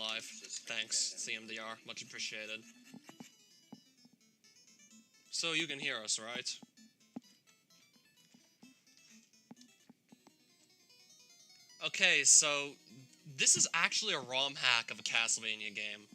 live. Thanks, CMDR. Much appreciated. So you can hear us, right? Okay, so this is actually a ROM hack of a Castlevania game.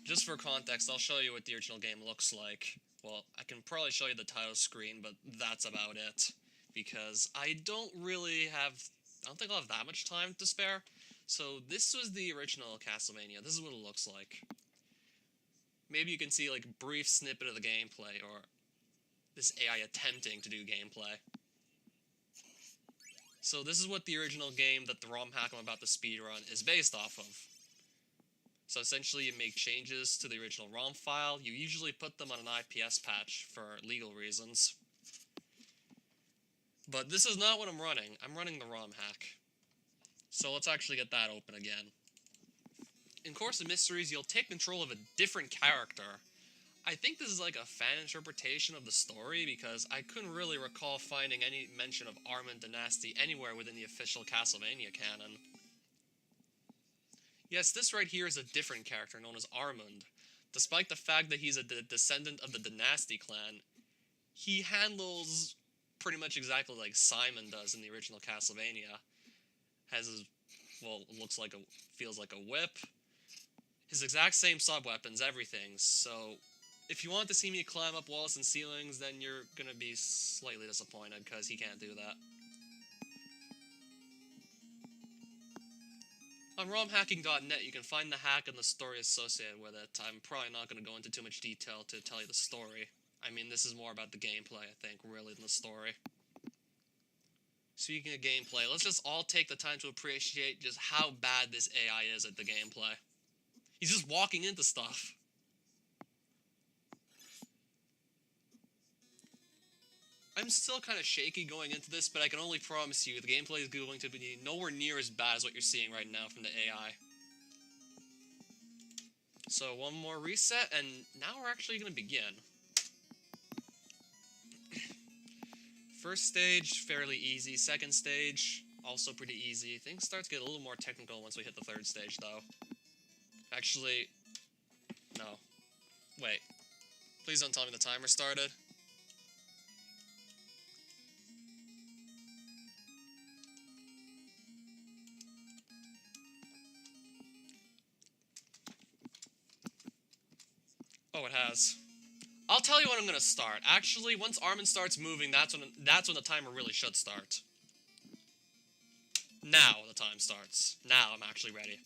Just for context, I'll show you what the original game looks like. Well, I can probably show you the title screen, but that's about it. Because I don't think I'll have that much time to spare. So this was the original Castlevania. This is what it looks like. Maybe you can see like a brief snippet of the gameplay, or this AI attempting to do gameplay. So this is what the original game that the ROM hack I'm about to speedrun is based off of. So essentially you make changes to the original ROM file. You usually put them on an IPS patch for legal reasons. But this is not what I'm running. I'm running the ROM hack. So let's actually get that open again. In Course of Mysteries, you'll take control of a different character. I think this is like a fan interpretation of the story, because I couldn't really recall finding any mention of Armand Dynasty anywhere within the official Castlevania canon. Yes, this right here is a different character known as Armand. Despite the fact that he's a descendant of the Dynasty clan, he handles pretty much exactly like Simon does in the original Castlevania. Has his, well, feels like a whip. His exact same sub-weapons, everything. So, if you want to see me climb up walls and ceilings, then you're gonna be slightly disappointed, because he can't do that. On romhacking.net, you can find the hack and the story associated with it. I'm probably not going to go into too much detail to tell you the story. I mean, this is more about the gameplay, I think, really, than the story. Speaking of gameplay, let's just all take the time to appreciate just how bad this AI is at the gameplay. He's just walking into stuff. I'm still kind of shaky going into this, but I can only promise you the gameplay is going to be nowhere near as bad as what you're seeing right now from the AI. So one more reset, and now we're actually going to begin. First stage, fairly easy. Second stage, also pretty easy. Things start to get a little more technical once we hit the third stage, though. Actually, no. Wait. Please don't tell me the timer started. Oh, it has. I'll tell you when I'm gonna start. Actually, once Armand starts moving, that's when the timer really should start. Now the time starts. Now I'm actually ready.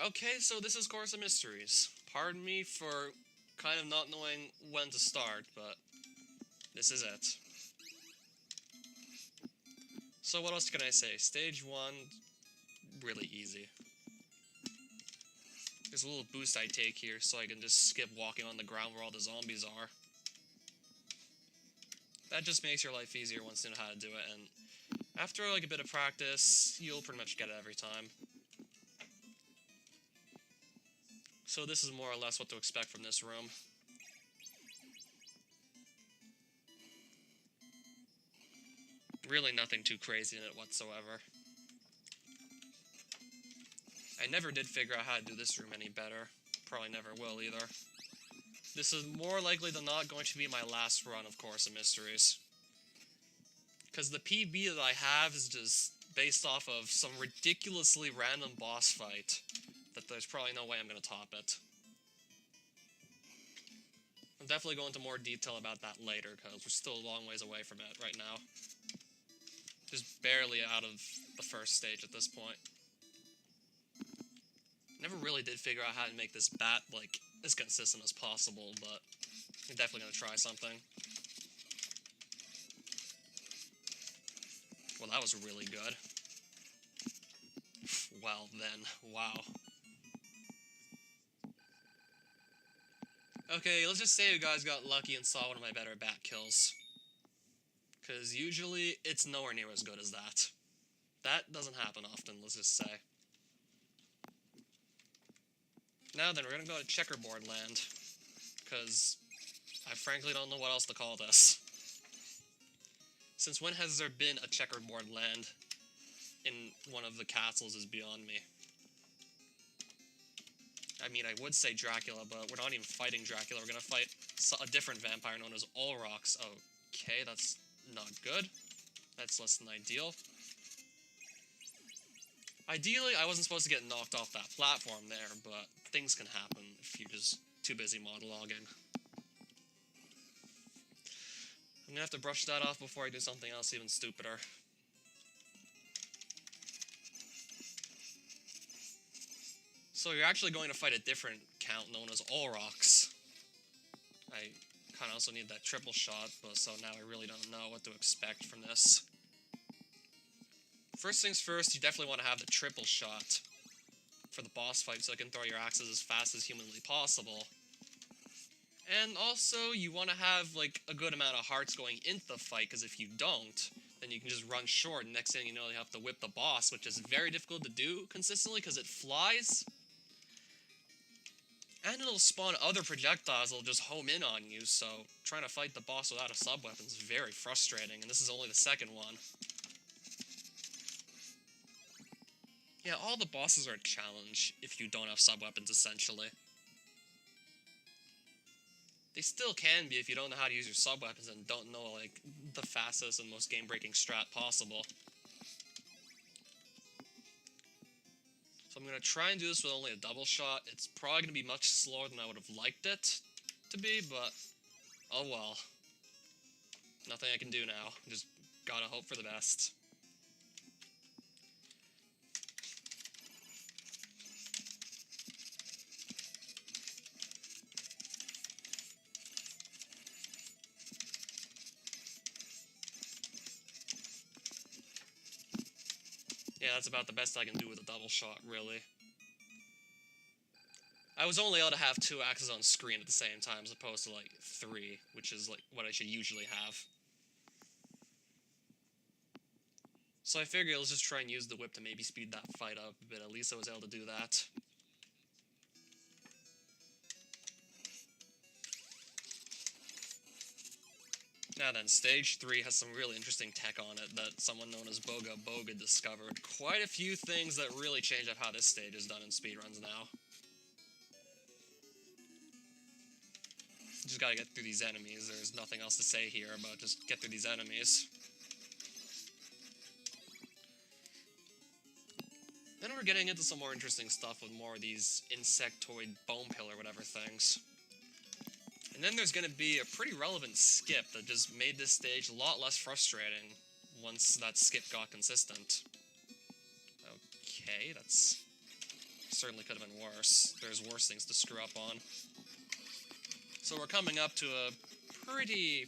Okay, so this is Course of Mysteries. Pardon me for kind of not knowing when to start, but this is it. So what else can I say? Stage 1, really easy. There's a little boost I take here so I can just skip walking on the ground where all the zombies are. That just makes your life easier once you know how to do it, and after like a bit of practice, you'll pretty much get it every time. So this is more or less what to expect from this room. Really nothing too crazy in it whatsoever. I never did figure out how to do this room any better. Probably never will either. This is more likely than not going to be my last run of Course of Mysteries. Because the PB that I have is just based off of some ridiculously random boss fight that there's probably no way I'm going to top it. I'll definitely go into more detail about that later, because we're still a long ways away from it right now. Just barely out of the first stage at this point. Never really did figure out how to make this bat, like, as consistent as possible, but I'm definitely going to try something. Well, that was really good. Well, then. Wow. Okay, let's just say you guys got lucky and saw one of my better bat kills. Because usually, it's nowhere near as good as that. That doesn't happen often, let's just say. Now then, we're gonna go to Checkerboard Land. Because I frankly don't know what else to call this. Since when has there been a Checkerboard Land? in one of the castles is beyond me. I mean, I would say Dracula, but we're not even fighting Dracula. We're gonna fight a different vampire known as Olrox. Okay, that's not good. That's less than ideal. Ideally, I wasn't supposed to get knocked off that platform there, but things can happen if you're just too busy monologuing. I'm gonna have to brush that off before I do something else even stupider. So you're actually going to fight a different count known as Olrox. I kind of also need that triple shot, but so now I really don't know what to expect from this. First things first, you definitely want to have the triple shot for the boss fight so you can throw your axes as fast as humanly possible. And also, you want to have, like, a good amount of hearts going into the fight, because if you don't, then you can just run short, and next thing you know, you have to whip the boss, which is very difficult to do consistently, because it flies. And it'll spawn other projectiles that'll just home in on you, so trying to fight the boss without a sub-weapon is very frustrating, and this is only the second one. Yeah, all the bosses are a challenge if you don't have sub-weapons, essentially. They still can be if you don't know how to use your sub-weapons and don't know, like, the fastest and most game-breaking strat possible. So I'm going to try and do this with only a double shot. It's probably going to be much slower than I would have liked it to be, but oh well. Nothing I can do now. Just gotta hope for the best. Yeah, that's about the best I can do with a double shot, really. I was only able to have 2 axes on screen at the same time, as opposed to, like, 3, which is, like, what I should usually have. So I figured let's just try and use the whip to maybe speed that fight up a bit. At least I was able to do that. Now then, Stage 3 has some really interesting tech on it that someone known as Boga Boga discovered. Quite a few things that really change up how this stage is done in speedruns now. Just gotta get through these enemies. There's nothing else to say here about just get through these enemies. Then we're getting into some more interesting stuff with more of these insectoid bone pillar whatever things. And then there's going to be a pretty relevant skip that just made this stage a lot less frustrating once that skip got consistent. Okay, that's certainly could have been worse. There's worse things to screw up on. So we're coming up to a pretty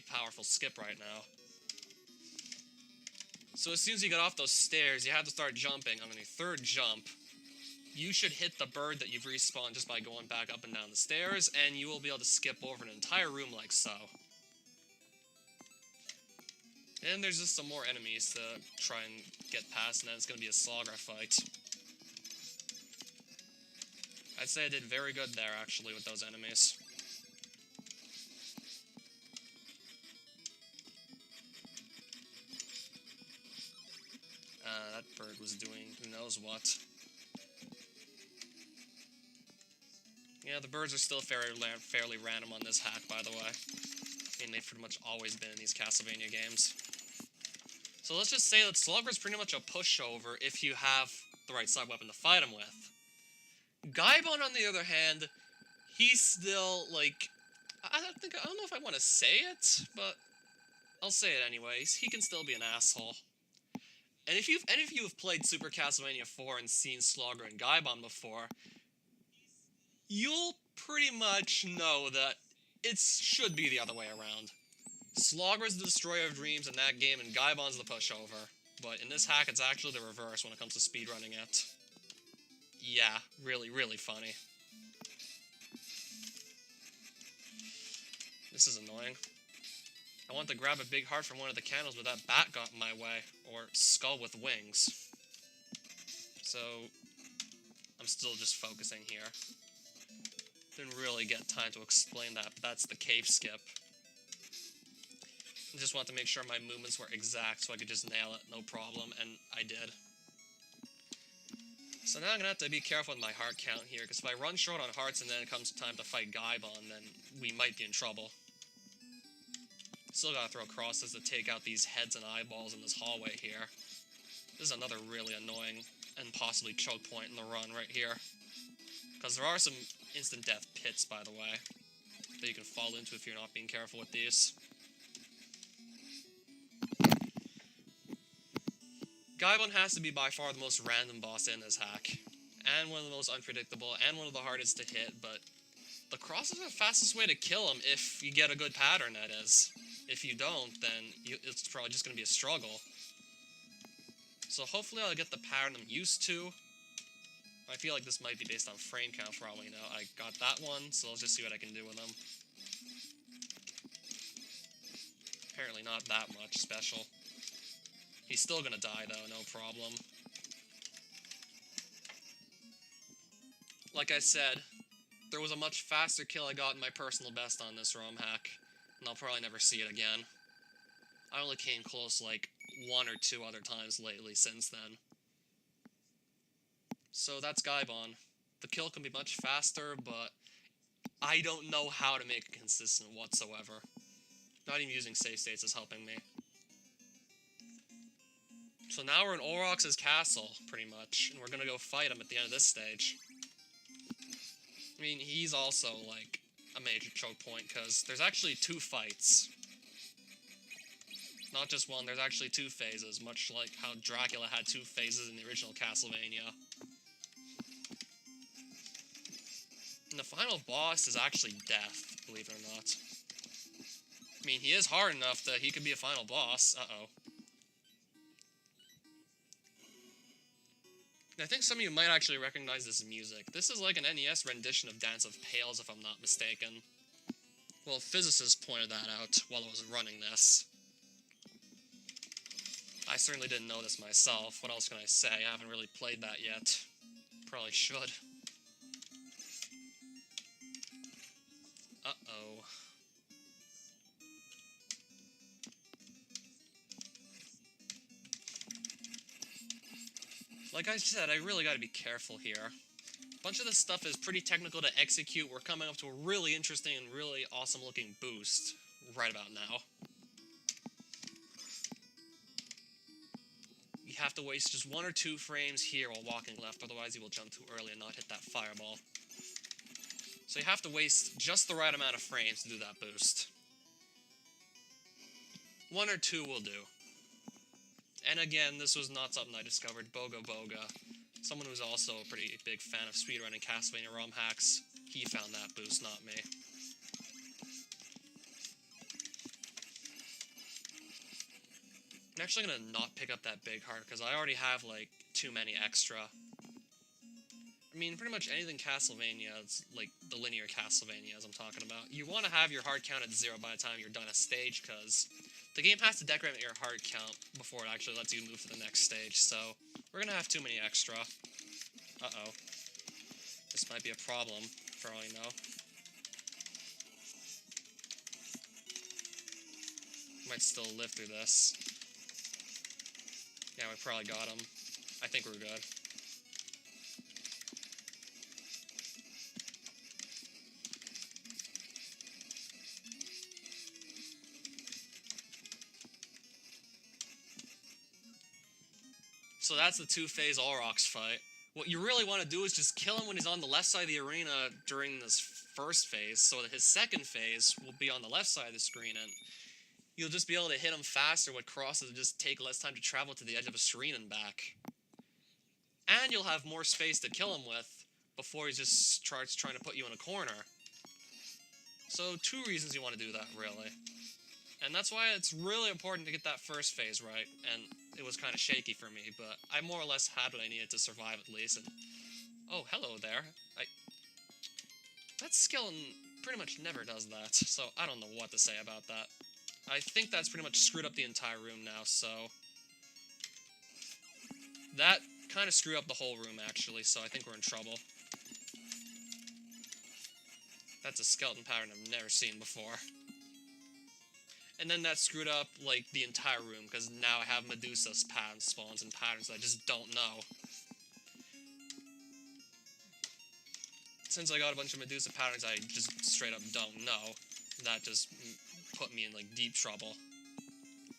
powerful skip right now. So as soon as you get off those stairs, you have to start jumping. On your third jump, you should hit the bird that you've respawned just by going back up and down the stairs, and you will be able to skip over an entire room like so. And there's just some more enemies to try and get past, and then it's going to be a Slogger fight. I'd say I did very good there, actually, with those enemies. That bird was doing who knows what. Yeah, the birds are still fairly random on this hack, by the way. I mean, they've pretty much always been in these Castlevania games. So let's just say that Slugger's pretty much a pushover if you have the right sub-weapon to fight him with. Gaibon, on the other hand, he's still, like... I don't know if I want to say it, but I'll say it anyways. He can still be an asshole. And if any of you have played Super Castlevania 4 and seen Slogger and Gaibon before, you'll pretty much know that it should be the other way around. Slogger's the destroyer of dreams in that game, and Gaibon's the pushover. But in this hack, it's actually the reverse when it comes to speedrunning it. Yeah, really funny. This is annoying. I want to grab a big heart from one of the candles, but that bat got in my way. Or skull with wings. So, I'm still just focusing here. Didn't really get time to explain that, but that's the cave skip. Just want to make sure my movements were exact so I could just nail it, no problem, and I did. So now I'm gonna have to be careful with my heart count here, because if I run short on hearts and then it comes time to fight Gaibon, then we might be in trouble. Still gotta throw crosses to take out these heads and eyeballs in this hallway here. This is another really annoying and possibly choke point in the run right here. Because there are some instant death pits, by the way, that you can fall into if you're not being careful with these. Gaibon has to be by far the most random boss in this hack, and one of the most unpredictable, and one of the hardest to hit, but the crosses are the fastest way to kill him if you get a good pattern, that is. If you don't, then it's probably just going to be a struggle. So hopefully I'll get the pattern I'm used to. I feel like this might be based on frame count for all we know. I got that one, so let's just see what I can do with them. Apparently not that much special. He's still gonna die though, no problem. Like I said, there was a much faster kill I got in my personal best on this ROM hack, and I'll probably never see it again. I only came close like 1 or 2 other times lately since then. So that's Gaibon. The kill can be much faster, but I don't know how to make it consistent whatsoever. Not even using save states is helping me. So now we're in Aurochs's castle, pretty much, and we're gonna go fight him at the end of this stage. I mean, he's also, like, a major choke point, because there's actually 2 fights. Not just one, there's actually 2 phases, much like how Dracula had 2 phases in the original Castlevania. And the final boss is actually death, believe it or not. I mean, he is hard enough that he could be a final boss. Uh-oh. I think some of you might actually recognize this music. This is like an NES rendition of Dance of Pails, if I'm not mistaken. Well, a physicist pointed that out while I was running this. I certainly didn't know this myself. What else can I say? I haven't really played that yet. Probably should. Uh-oh. Like I said, I really gotta be careful here. A bunch of this stuff is pretty technical to execute. We're coming up to a really interesting and really awesome looking boost right about now. You have to waste just 1 or 2 frames here while walking left, otherwise you will jump too early and not hit that fireball. So you have to waste just the right amount of frames to do that boost. 1 or 2 will do. And again, this was not something I discovered. Boga Boga, someone who's also a pretty big fan of speedrunning Castlevania ROM hacks, he found that boost, not me. I'm actually gonna not pick up that big heart, because I already have, like, too many extra. I mean, pretty much anything Castlevania, it's like the linear Castlevanias I'm talking about. You want to have your heart count at 0 by the time you're done a stage, because the game has to decrement your heart count before it actually lets you move to the next stage, so we're gonna have too many extra. Uh-oh. This might be a problem, for all you know. Might still live through this. Yeah, we probably got him. I think we're good. So that's the 2-phase Aurochs fight. What you really want to do is just kill him when he's on the left side of the arena during this first phase, so that his second phase will be on the left side of the screen, and you'll just be able to hit him faster with crosses and just take less time to travel to the edge of a screen and back. And you'll have more space to kill him with before he just starts trying to put you in a corner. So 2 reasons you want to do that, really. And that's why it's really important to get that first phase right, and it was kind of shaky for me, but I more or less had what I needed to survive at least, and... Oh, hello there. That skeleton pretty much never does that, so I don't know what to say about that. I think that's pretty much screwed up the entire room now, so... That kind of screwed up the whole room, actually, so I think we're in trouble. That's a skeleton pattern I've never seen before. And then that screwed up, like, the entire room, because now I have Medusa pattern spawns and patterns I just don't know. Since I got a bunch of Medusa patterns I just straight up don't know, that just put me in, like, deep trouble.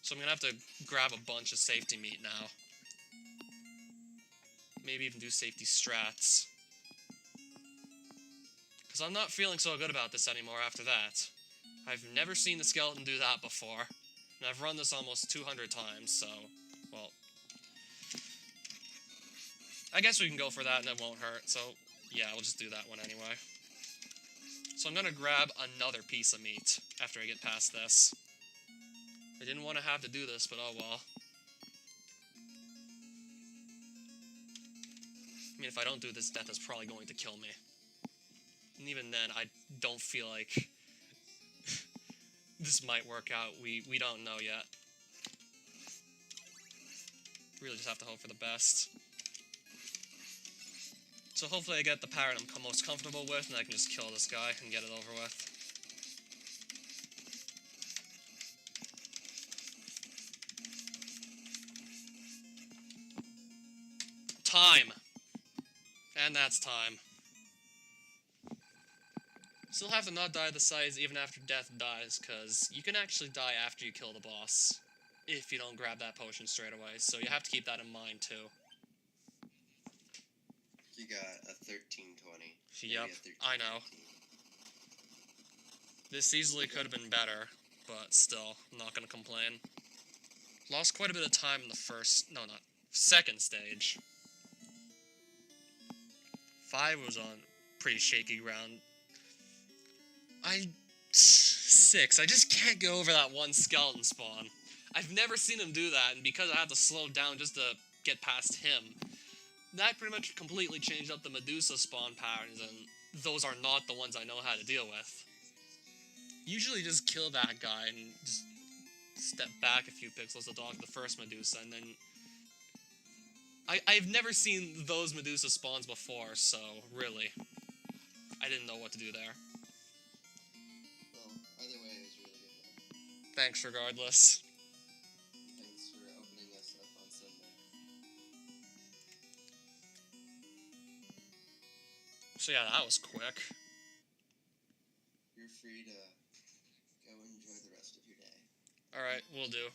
So I'm gonna have to grab a bunch of safety meat now. Maybe even do safety strats. Because I'm not feeling so good about this anymore after that. I've never seen the skeleton do that before. And I've run this almost 200 times, so, well... I guess we can go for that and it won't hurt, so yeah, we'll just do that one anyway. So I'm gonna grab another piece of meat after I get past this. I didn't want to have to do this, but oh well. I mean, if I don't do this, death is probably going to kill me. And even then, I don't feel like this might work out. We don't know yet. Really just have to hope for the best. So hopefully I get the parrot I'm most comfortable with, and I can just kill this guy and get it over with. Time! And that's time. Still have to not die of the size even after death dies, because you can actually die after you kill the boss, if you don't grab that potion straight away, so you have to keep that in mind too. You got a 1320. Yep, I know. This easily could have been better, but still, I'm not gonna complain. Lost quite a bit of time in the second stage. 5 was on pretty shaky ground. 6, I just can't get over that one skeleton spawn. I've never seen him do that, and because I had to slow down just to get past him, that pretty much completely changed up the Medusa spawn patterns, and those are not the ones I know how to deal with. Usually just kill that guy and just step back a few pixels to dodge the first Medusa, and then... I've never seen those Medusa spawns before, so really, I didn't know what to do there. Well, either way, it was really good. Thanks regardless. Thanks for opening us up on Sunday. So yeah, that was quick. You're free to go enjoy the rest of your day. Alright, will do.